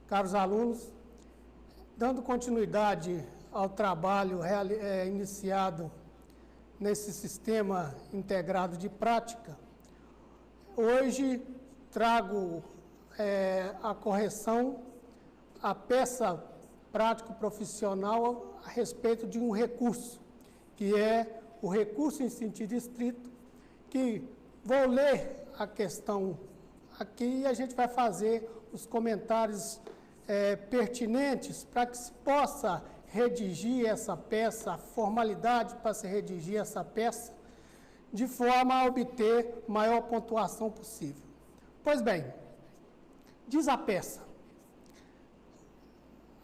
caros alunos, dando continuidade ao trabalho iniciado nesse sistema integrado de prática, hoje trago a correção, a peça prático-profissional a respeito de um recurso, que é o recurso em sentido estrito, que vou ler a questão aqui e a gente vai fazer os comentários pertinentes para que se possa redigir essa peça, a formalidade para se redigir essa peça, de forma a obter maior pontuação possível. Pois bem, diz a peça: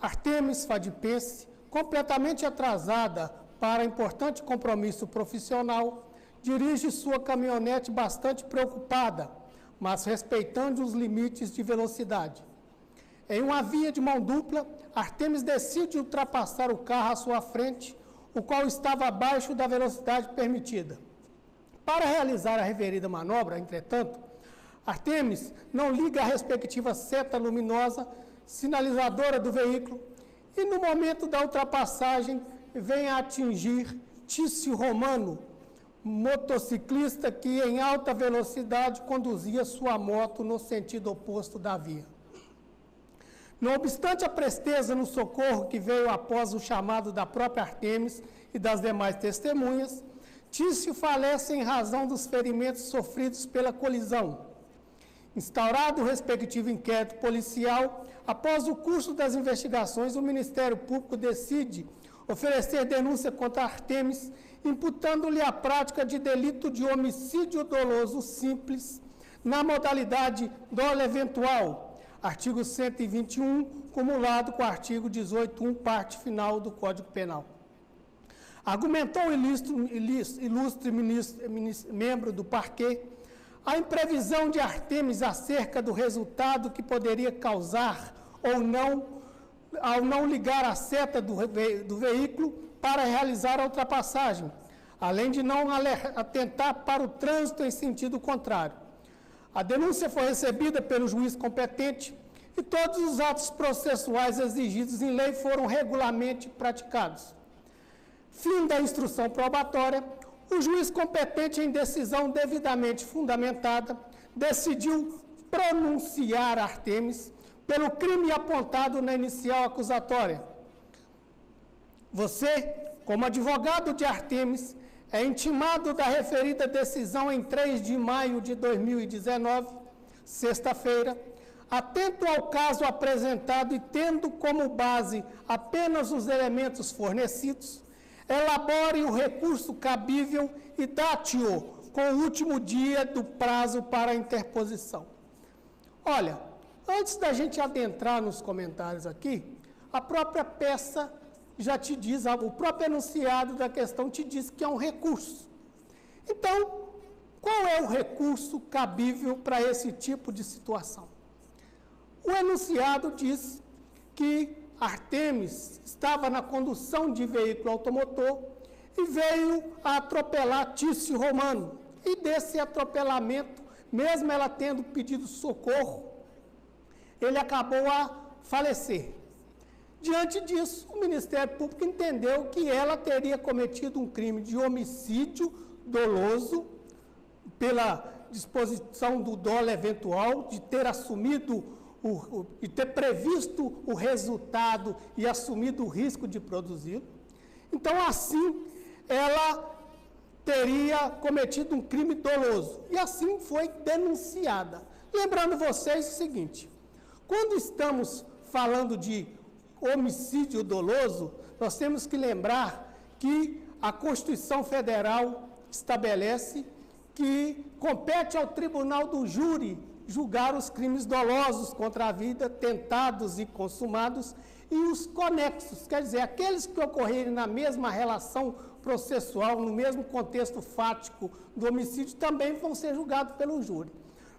Artemis Fadipense, completamente atrasada para importante compromisso profissional, dirige sua caminhonete bastante preocupada, mas respeitando os limites de velocidade. Em uma via de mão dupla, Artemis decide ultrapassar o carro à sua frente, o qual estava abaixo da velocidade permitida. Para realizar a referida manobra, entretanto, Artemis não liga a respectiva seta luminosa sinalizadora do veículo e, no momento da ultrapassagem, vem a atingir Tício Romano, motociclista que em alta velocidade conduzia sua moto no sentido oposto da via. Não obstante a presteza no socorro que veio após o chamado da própria Artemis e das demais testemunhas, Tício falece em razão dos ferimentos sofridos pela colisão. Instaurado o respectivo inquérito policial, após o curso das investigações, o Ministério Público decide oferecer denúncia contra Artemis, imputando-lhe a prática de delito de homicídio doloso simples, na modalidade dolo eventual, artigo 121, cumulado com o artigo 18.1, parte final do Código Penal. Argumentou o ilustre membro do parquê a imprevisão de Artemis acerca do resultado que poderia causar ou não, ao não ligar a seta do veículo para realizar a ultrapassagem, além de não atentar para o trânsito em sentido contrário. A denúncia foi recebida pelo juiz competente e todos os atos processuais exigidos em lei foram regularmente praticados. Fim da instrução probatória, o juiz competente, em decisão devidamente fundamentada, decidiu pronunciar Artemis pelo crime apontado na inicial acusatória. Você, como advogado de Artemis, é intimado da referida decisão em 3 de maio de 2019, sexta-feira, atento ao caso apresentado e tendo como base apenas os elementos fornecidos, elabore o recurso cabível e date-o com o último dia do prazo para a interposição. Olha, antes da gente adentrar nos comentários aqui, a própria peça já te diz, o próprio enunciado da questão te diz que é um recurso. Então, qual é o recurso cabível para esse tipo de situação? O enunciado diz que Artemis estava na condução de veículo automotor e veio a atropelar Tício Romano. E desse atropelamento, mesmo ela tendo pedido socorro, ele acabou a falecer. Diante disso, o Ministério Público entendeu que ela teria cometido um crime de homicídio doloso pela disposição do dolo eventual, de ter assumido e ter previsto o resultado e assumido o risco de produzi-lo. Então, assim, ela teria cometido um crime doloso. E assim foi denunciada. Lembrando vocês o seguinte: quando estamos falando de homicídio doloso, nós temos que lembrar que a Constituição Federal estabelece que compete ao tribunal do júri julgar os crimes dolosos contra a vida, tentados e consumados, e os conexos, quer dizer, aqueles que ocorrerem na mesma relação processual, no mesmo contexto fático do homicídio, também vão ser julgados pelo júri.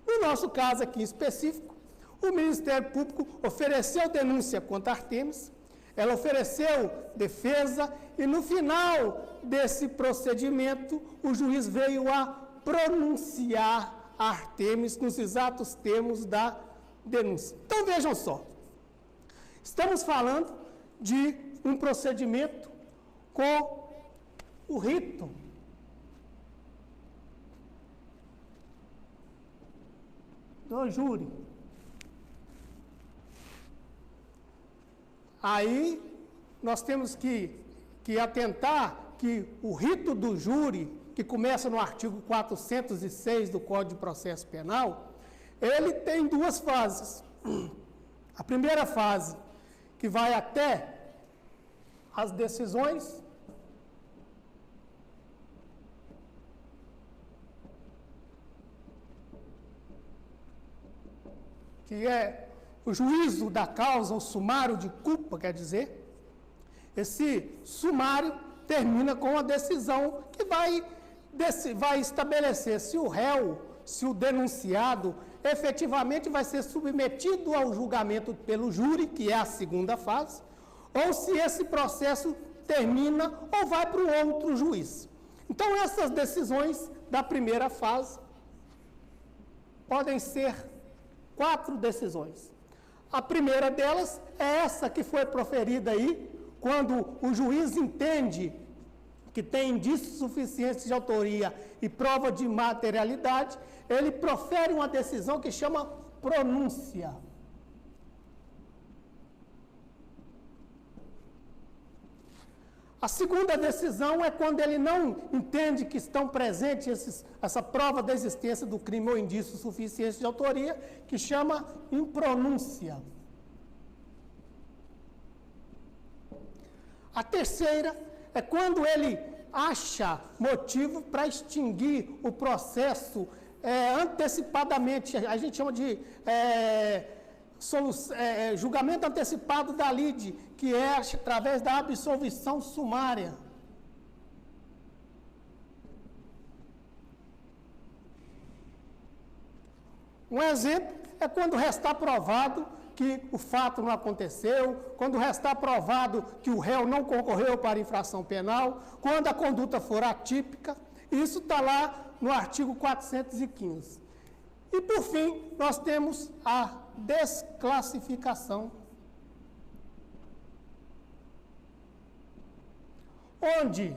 No nosso caso aqui em específico, o Ministério Público ofereceu denúncia contra Artemis, ela ofereceu defesa, e no final desse procedimento, o juiz veio a pronunciar Artemis nos exatos termos da denúncia. Então, vejam só, Estamos falando de um procedimento com o rito do júri. Aí nós temos que atentar que o rito do júri, que começa no artigo 406 do Código de Processo Penal, ele tem duas fases. A primeira fase, que vai até as decisões, que é o juízo da causa, o sumário de culpa, quer dizer, esse sumário termina com a decisão que vai estabelecer se o réu, se o denunciado, efetivamente vai ser submetido ao julgamento pelo júri, que é a segunda fase, ou se esse processo termina ou vai para o outro juiz. Então, essas decisões da primeira fase podem ser 4 decisões. A primeira delas é essa que foi proferida aí, quando o juiz entende que tem indícios suficientes de autoria e prova de materialidade, ele profere uma decisão que chama pronúncia. A segunda decisão é quando ele não entende que estão presentes essa prova da existência do crime ou indícios suficientes de autoria, que chama impronúncia. A terceira é quando ele acha motivo para extinguir o processo antecipadamente, a gente chama de julgamento antecipado da lide, que é através da absolvição sumária. Um exemplo é quando restar provado que o fato não aconteceu, quando restar provado que o réu não concorreu para infração penal, quando a conduta for atípica. Isso está lá no artigo 415. E, por fim, nós temos a desclassificação, onde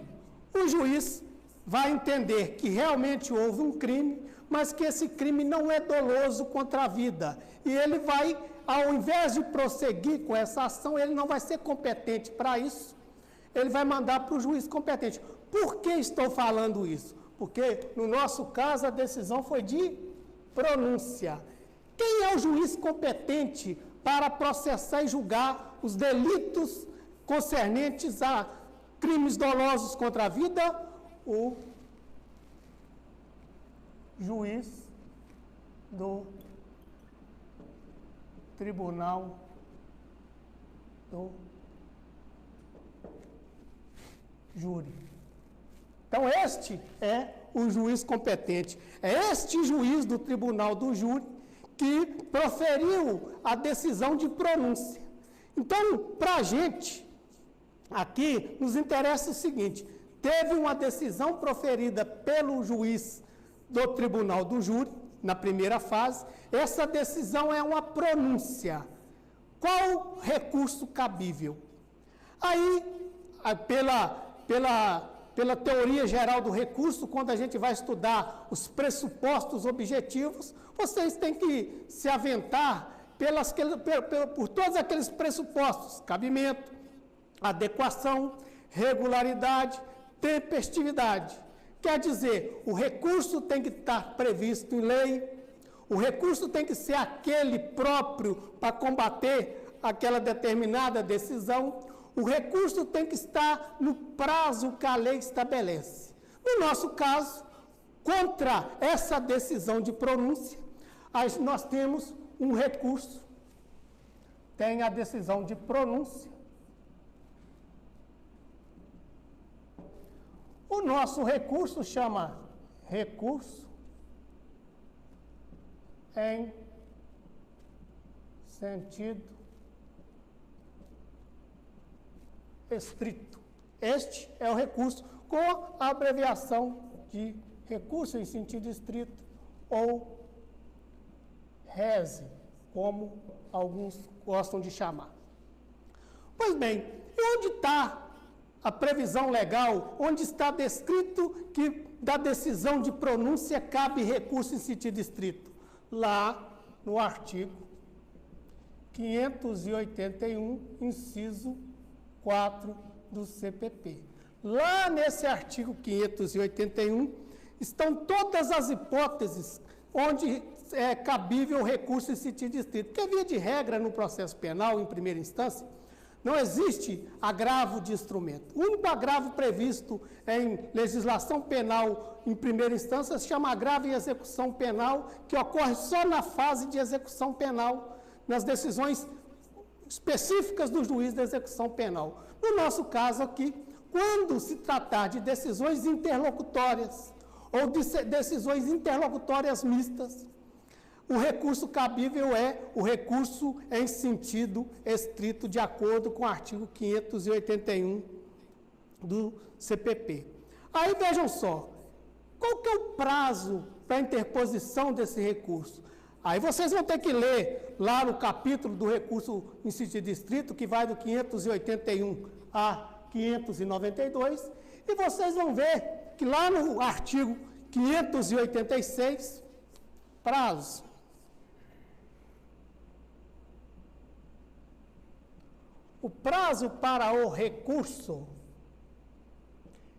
o juiz vai entender que realmente houve um crime, mas que esse crime não é doloso contra a vida. E ele vai, ao invés de prosseguir com essa ação, ele não vai ser competente para isso, ele vai mandar para o juiz competente. Por que estou falando isso? Porque, no nosso caso, a decisão foi de pronúncia. Quem é o juiz competente para processar e julgar os delitos concernentes a crimes dolosos contra a vida? O juiz do Tribunal do Júri. Então, este é o juiz competente. É este juiz do Tribunal do Júri que proferiu a decisão de pronúncia. Então, para a gente, aqui, nos interessa o seguinte: teve uma decisão proferida pelo juiz do Tribunal do Júri, na primeira fase, essa decisão é uma pronúncia. Qual recurso cabível? Aí, pela teoria geral do recurso, quando a gente vai estudar os pressupostos objetivos, vocês têm que se aventar por todos aqueles pressupostos: cabimento, adequação, regularidade, tempestividade. Quer dizer, o recurso tem que estar previsto em lei, o recurso tem que ser aquele próprio para combater aquela determinada decisão, o recurso tem que estar no prazo que a lei estabelece. No nosso caso, contra essa decisão de pronúncia, nós temos um recurso, tem a decisão de pronúncia. O nosso recurso chama recurso em sentido estrito. Este é o recurso com a abreviação de recurso em sentido estrito, ou RESE, como alguns gostam de chamar. Pois bem, e onde está a previsão legal, onde está descrito que da decisão de pronúncia cabe recurso em sentido estrito? Lá no artigo 581, inciso 4 do CPP. Lá nesse artigo 581, estão todas as hipóteses onde é cabível o recurso em sentido estrito. Porque, via de regra, no processo penal, em primeira instância, não existe agravo de instrumento. O único agravo previsto em legislação penal em primeira instância se chama agravo em execução penal, que ocorre só na fase de execução penal, nas decisões específicas do juiz da execução penal. No nosso caso aqui, quando se tratar de decisões interlocutórias ou de decisões interlocutórias mistas, o recurso cabível é o recurso em sentido estrito, de acordo com o artigo 581 do CPP. Aí vejam só, qual que é o prazo para a interposição desse recurso? Aí vocês vão ter que ler lá no capítulo do recurso em sentido estrito, que vai do 581 a 592, e vocês vão ver que lá no artigo 586, prazo. O prazo para o recurso,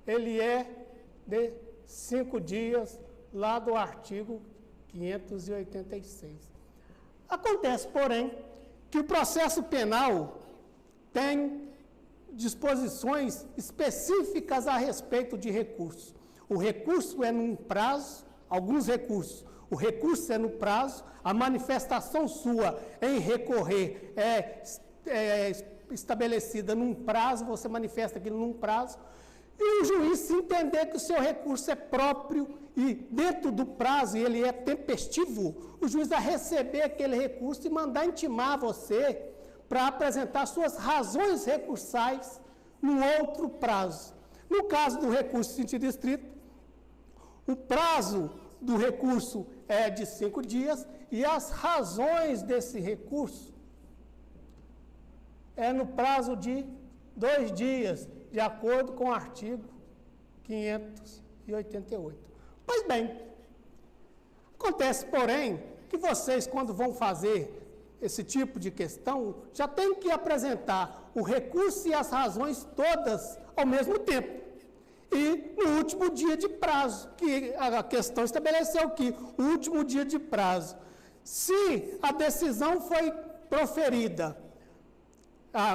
ele é de 5 dias, lá do artigo 586. Acontece, porém, que o processo penal tem disposições específicas a respeito de recurso. O recurso é num prazo, alguns recursos, o recurso é no prazo, a manifestação sua em recorrer é estabelecida num prazo, você manifesta aquilo num prazo, e o juiz, se entender que o seu recurso é próprio e dentro do prazo, e ele é tempestivo, o juiz vai receber aquele recurso e mandar intimar você para apresentar suas razões recursais num outro prazo. No caso do recurso em sentido estrito, o prazo do recurso é de 5 dias e as razões desse recurso é no prazo de 2 dias, de acordo com o artigo 588. Pois bem, acontece, porém, que vocês, quando vão fazer esse tipo de questão, já tem que apresentar o recurso e as razões todas ao mesmo tempo. E no último dia de prazo, que a questão estabeleceu que o último dia de prazo, se a decisão foi proferida,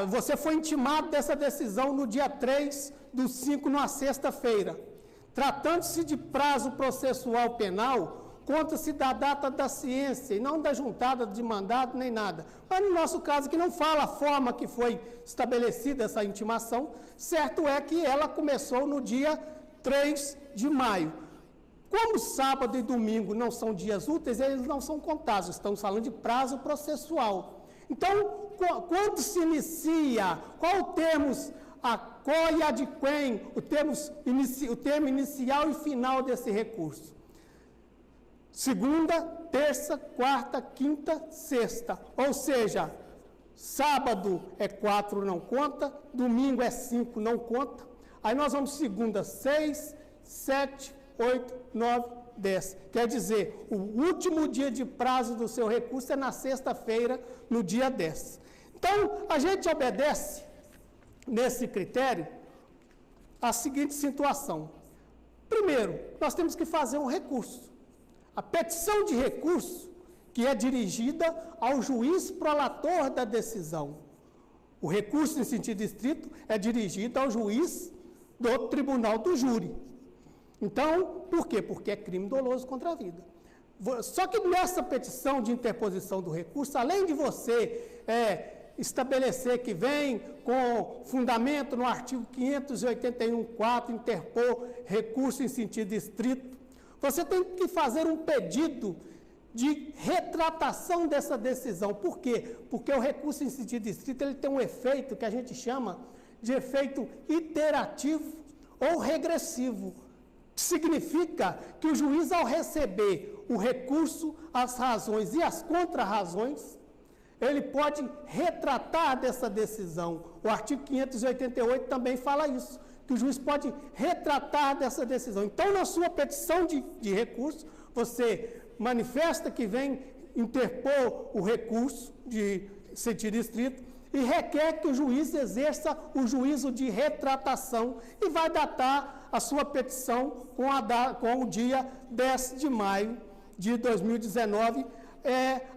você foi intimado dessa decisão no dia 3/5, numa sexta-feira. Tratando-se de prazo processual penal, conta-se da data da ciência e não da juntada de mandado nem nada. Mas no nosso caso, que não fala a forma que foi estabelecida essa intimação, certo é que ela começou no dia 3 de maio. Como sábado e domingo não são dias úteis, eles não são contados, estamos falando de prazo processual. Então, quando se inicia, qual o termos a quo e ad quem, o termo inicial e final desse recurso? Segunda, terça, quarta, quinta, sexta. Ou seja, sábado é 4, não conta, domingo é 5, não conta. Aí nós vamos segunda, 6, 7, 8, 9, 10. Quer dizer, o último dia de prazo do seu recurso é na sexta-feira, no dia 10. Então, a gente obedece, nesse critério, a seguinte situação. Primeiro, nós temos que fazer um recurso. A petição de recurso, que é dirigida ao juiz prolator da decisão. O recurso, em sentido estrito, é dirigido ao juiz do tribunal do júri. Então, por quê? Porque é crime doloso contra a vida. Só que nessa petição de interposição do recurso, além de você estabelecer que vem com fundamento no artigo 581.4, interpor recurso em sentido estrito, você tem que fazer um pedido de retratação dessa decisão. Por quê? Porque o recurso em sentido estrito ele tem um efeito que a gente chama de efeito iterativo ou regressivo. Significa que o juiz, ao receber o recurso, as razões e as contrarrazões, ele pode retratar dessa decisão. O artigo 588 também fala isso, que o juiz pode retratar dessa decisão. Então, na sua petição de recurso, você manifesta que vem interpor o recurso de sentido estrito e requer que o juiz exerça o juízo de retratação e vai datar a sua petição com o dia 10 de maio de 2019,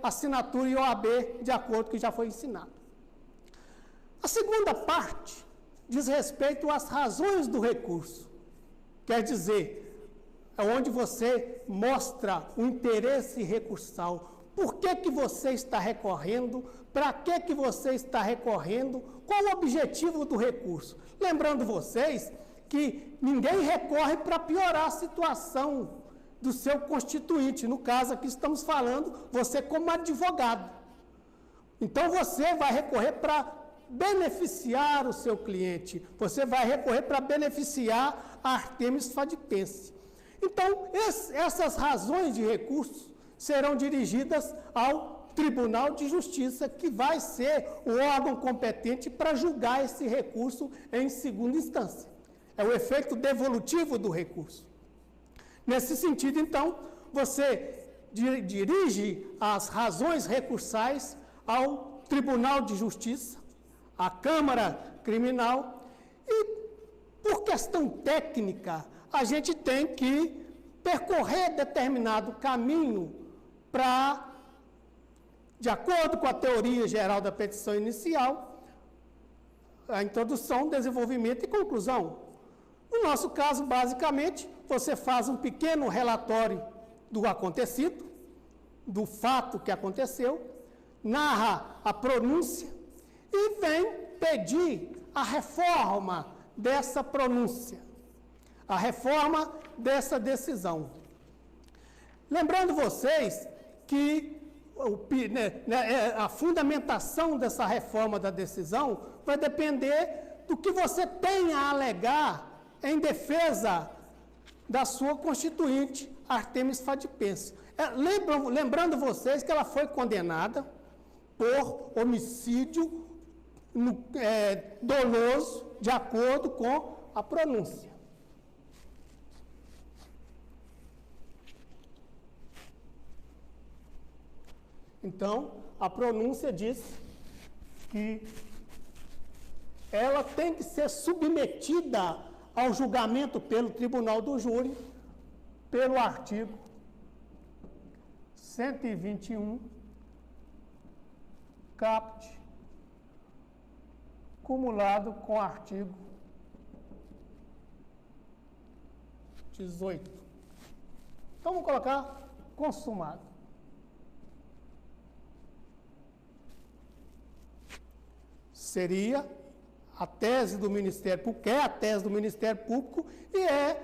assinatura e OAB de acordo que já foi ensinado. A segunda parte diz respeito às razões do recurso. Quer dizer, é onde você mostra o interesse recursal. Por que você está recorrendo? Para que você está recorrendo? Qual o objetivo do recurso? Lembrando vocês que ninguém recorre para piorar a situação do seu constituinte. No caso aqui estamos falando, você como advogado. Então você vai recorrer para beneficiar o seu cliente. Você vai recorrer para beneficiar a Artemis Fadipense. Então, essas razões de recurso serão dirigidas ao Tribunal de Justiça, que vai ser o órgão competente para julgar esse recurso em segunda instância. É o efeito devolutivo do recurso. Nesse sentido, então, você dirige as razões recursais ao Tribunal de Justiça, à Câmara Criminal, e, por questão técnica, a gente tem que percorrer determinado caminho para, de acordo com a teoria geral da petição inicial, a introdução, desenvolvimento e conclusão. No nosso caso, basicamente, você faz um pequeno relatório do acontecido, do fato que aconteceu, narra a pronúncia e vem pedir a reforma dessa pronúncia, a reforma dessa decisão. Lembrando vocês que a fundamentação dessa reforma da decisão vai depender do que você tenha a alegar em defesa da sua constituinte, Artemis Fadipense. Lembrando vocês que ela foi condenada por homicídio doloso, de acordo com a pronúncia. Então, a pronúncia diz que ela tem que ser submetida ao julgamento pelo Tribunal do Júri, pelo artigo 121, caput, cumulado com o artigo 18. Então, vamos colocar consumado. Seria a tese do Ministério Público, é a tese do Ministério Público e é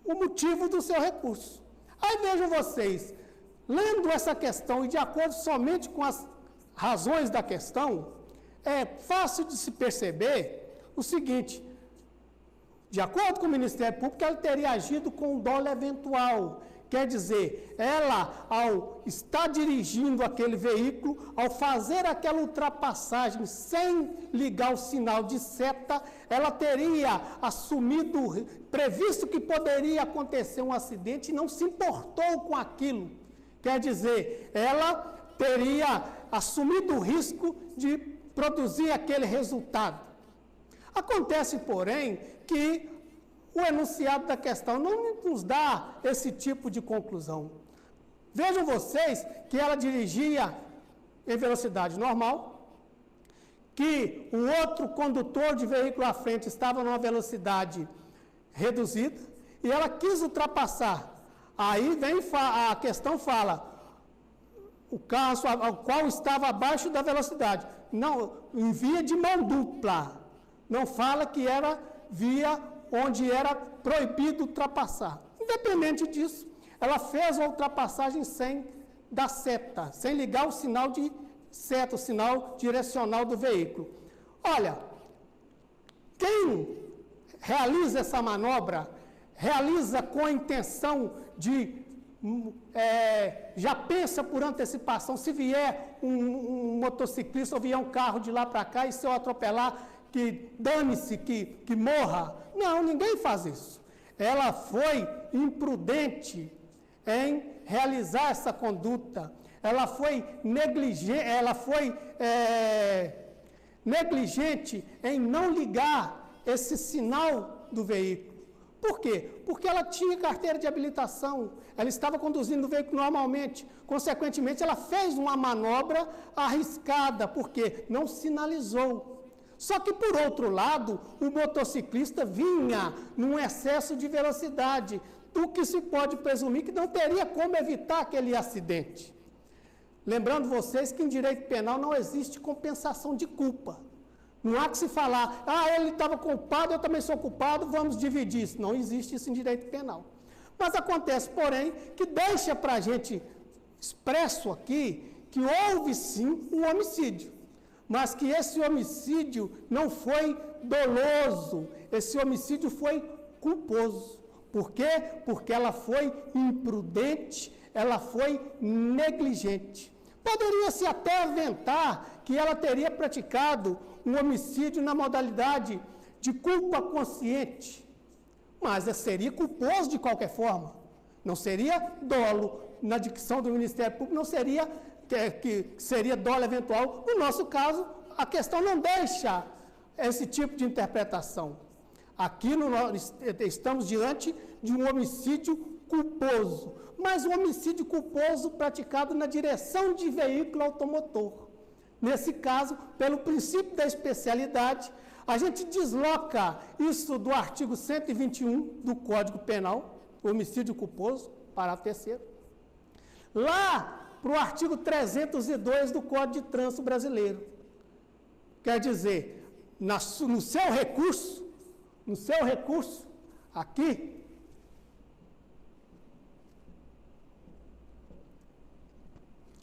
o motivo do seu recurso. Aí vejam vocês, lendo essa questão e de acordo somente com as razões da questão, é fácil de se perceber o seguinte: de acordo com o Ministério Público, ela teria agido com dolo eventual. Quer dizer, ela, ao estar dirigindo aquele veículo, ao fazer aquela ultrapassagem sem ligar o sinal de seta, ela teria assumido, previsto que poderia acontecer um acidente e não se importou com aquilo. Quer dizer, ela teria assumido o risco de produzir aquele resultado. Acontece, porém, que o enunciado da questão não nos dá esse tipo de conclusão. Vejam vocês que ela dirigia em velocidade normal, que o outro condutor de veículo à frente estava numa velocidade reduzida e ela quis ultrapassar. Aí vem a questão fala, o carro ao qual estava abaixo da velocidade, não, em via de mão dupla, não fala que era via onde era proibido ultrapassar. Independente disso, ela fez a ultrapassagem sem dar seta, sem ligar o sinal de seta, o sinal direcional do veículo. Olha, quem realiza essa manobra, realiza com a intenção de, já pensa por antecipação, se vier um motociclista ou vier um carro de lá para cá e se eu atropelar, que dane-se, que morra. Não, ninguém faz isso. Ela foi imprudente em realizar essa conduta. Ela foi negligente em não ligar esse sinal do veículo. Por quê? Porque ela tinha carteira de habilitação, ela estava conduzindo o veículo normalmente, consequentemente ela fez uma manobra arriscada, porque não sinalizou. Só que, por outro lado, o motociclista vinha num excesso de velocidade, do que se pode presumir que não teria como evitar aquele acidente. Lembrando vocês que em direito penal não existe compensação de culpa. Não há que se falar, ele estava culpado, eu também sou culpado, vamos dividir isso. Não existe isso em direito penal. Mas acontece, porém, que deixa para a gente expresso aqui que houve sim um homicídio, mas que esse homicídio não foi doloso, esse homicídio foi culposo. Por quê? Porque ela foi imprudente, ela foi negligente. Poderia-se até aventar que ela teria praticado um homicídio na modalidade de culpa consciente, mas seria culposo de qualquer forma, não seria dolo. Na dicção do Ministério Público não seria que seria dolo eventual. No nosso caso, a questão não deixa esse tipo de interpretação. Aqui estamos diante de um homicídio culposo, mas um homicídio culposo praticado na direção de veículo automotor. Nesse caso, pelo princípio da especialidade, a gente desloca isso do artigo 121 do Código Penal, homicídio culposo, parágrafo 3º, lá para o artigo 302 do Código de Trânsito Brasileiro. Quer dizer, no seu recurso, aqui,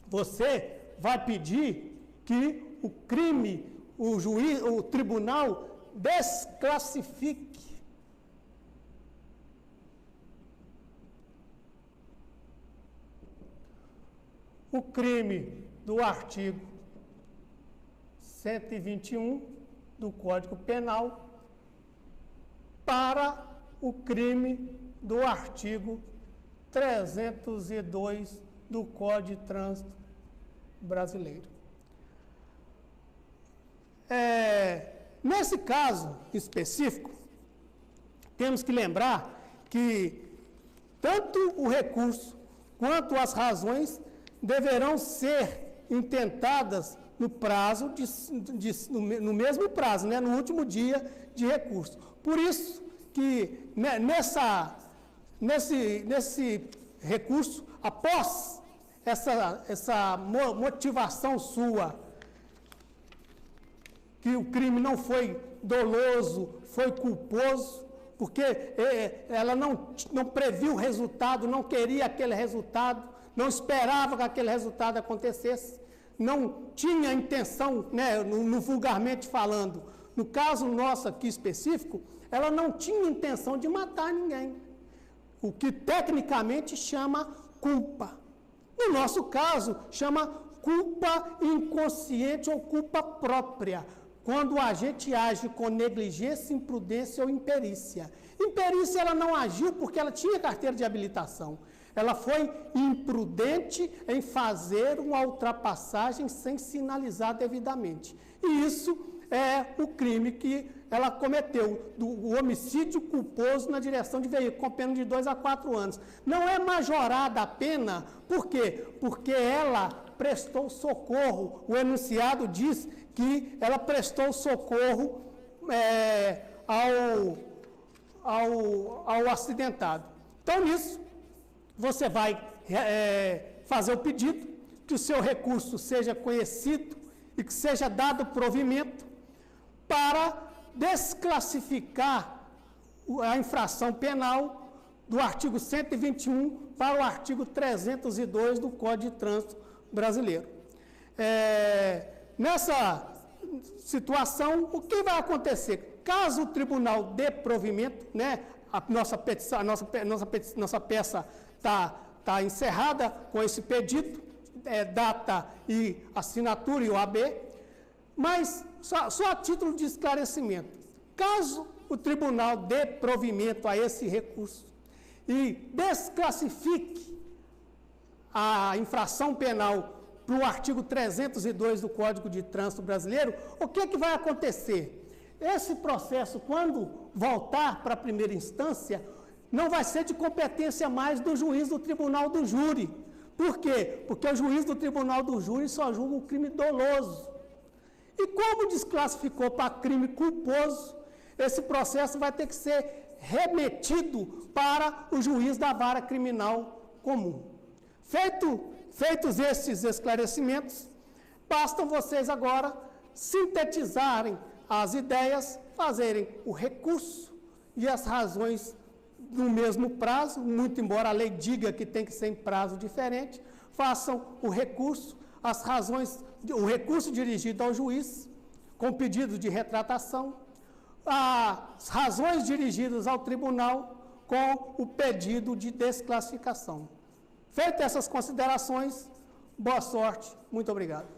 você vai pedir que o crime, o tribunal desclassifique o crime do artigo 121 do Código Penal para o crime do artigo 302 do Código de Trânsito Brasileiro. Nesse caso específico, temos que lembrar que tanto o recurso quanto as razões deverão ser intentadas no prazo, no mesmo prazo, né, no último dia de recurso. Por isso que nesse recurso, após essa motivação sua, que o crime não foi doloso, foi culposo, porque ela não previu o resultado, não queria aquele resultado, não esperava que aquele resultado acontecesse, não tinha intenção, né, no vulgarmente falando. No caso nosso aqui específico, ela não tinha intenção de matar ninguém, o que tecnicamente chama culpa. No nosso caso, chama culpa inconsciente ou culpa própria, quando o agente age com negligência, imprudência ou imperícia. Imperícia, ela não agiu porque ela tinha carteira de habilitação. Ela foi imprudente em fazer uma ultrapassagem sem sinalizar devidamente. E isso é o crime que ela cometeu, o homicídio culposo na direção de veículo, com pena de 2 a 4 anos. Não é majorada a pena, por quê? Porque ela prestou socorro. O enunciado diz que ela prestou socorro ao acidentado. Então, nisso, você vai fazer o pedido que o seu recurso seja conhecido e que seja dado provimento para desclassificar a infração penal do artigo 121 para o artigo 302 do Código de Trânsito Brasileiro. Nessa situação, o que vai acontecer? Caso o tribunal dê provimento, né, a nossa peça está encerrada com esse pedido data e assinatura e OAB, mas só a título de esclarecimento. Caso o tribunal dê provimento a esse recurso e desclassifique a infração penal para o artigo 302 do Código de Trânsito Brasileiro, o que vai acontecer? Esse processo, quando voltar para a primeira instância, não vai ser de competência mais do juiz do tribunal do júri. Por quê? Porque o juiz do tribunal do júri só julga o crime doloso. E como desclassificou para crime culposo, esse processo vai ter que ser remetido para o juiz da vara criminal comum. Feitos esses esclarecimentos, basta vocês agora sintetizarem as ideias, fazerem o recurso e as razões no mesmo prazo, muito embora a lei diga que tem que ser em prazo diferente, façam o recurso, as razões, o recurso dirigido ao juiz, com pedido de retratação, as razões dirigidas ao tribunal com o pedido de desclassificação. Feitas essas considerações, boa sorte, muito obrigado.